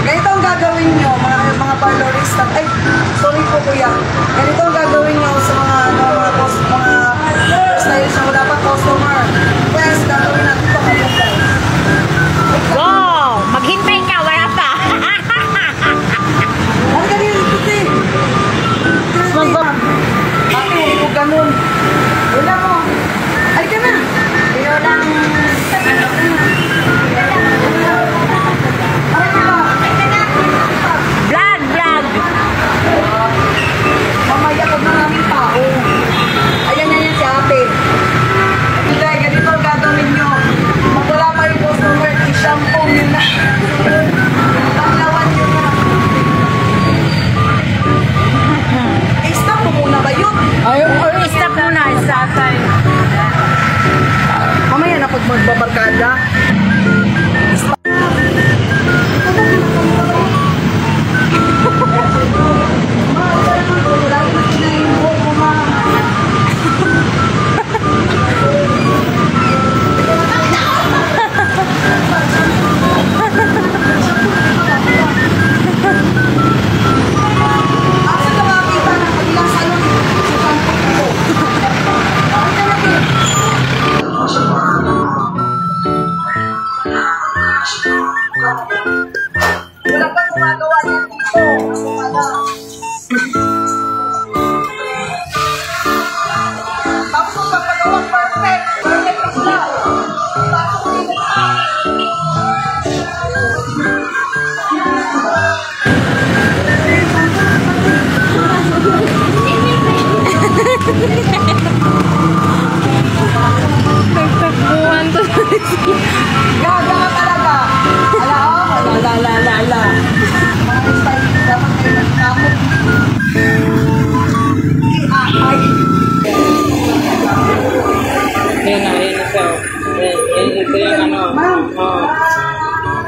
Ganito ang gagawin nyo, mga parlorista. Ay, sorry po kuya. Ganito ang gagawin nyo sa mga stylist na wala pa customer. Yes, gagawin natin ito kayo guys. Go! Maghintay ka, wala pa. Ano ganyan ito eh? Ate, huwag mo ganun. Wala mo. Ay ka na. Ayaw lang. Vlog! Mamaya ko maraming tao. Ayan na yan si ate. Hindi, ganito ang gagawin nyo. Pag wala pa yung customer, i-shampoo nyo na. Tanglawan nyo na. I-stop mo muna ba yun? Stop muna, stop tayo. Mamaya na pag magbabarkada. Wala pa gumagawa niya dito. Wala. Tapos kung magpagawa perfect. Perfect na sila. Nagtakbuhan to. Gaga ka talaga. Ala o. Ala. Mga style dapat kayo nagkamot. Ay. Yan na sir. Ito yung ano. Ma'am. Oh.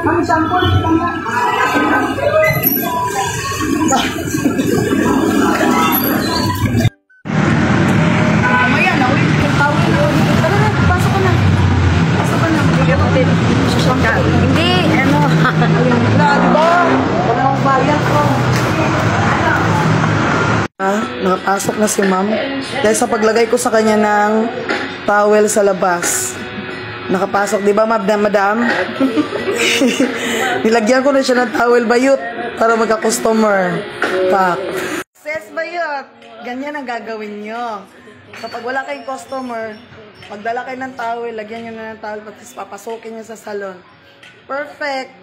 Ma'am, sample. Mamaya na, ulit. Tawin yun. Tara na, pasok ka na. Bigyan mo din. Susok ka. Hindi, ano. Wala, di ba? Wala akong bayad ko. Nakapasok na si ma'am. Dahil sa paglagay ko sa kanya ng towel sa labas. Nakapasok, di ba madam? Nilagyan ko na siya ng towel bayot para magka-customer. Pak. Sis bayot, ganyan ang gagawin nyo. Kapag wala kayong customer, magdala kayo ng towel, lagyan nyo na ng towel, tapos papasokin nyo sa salon. Perfect!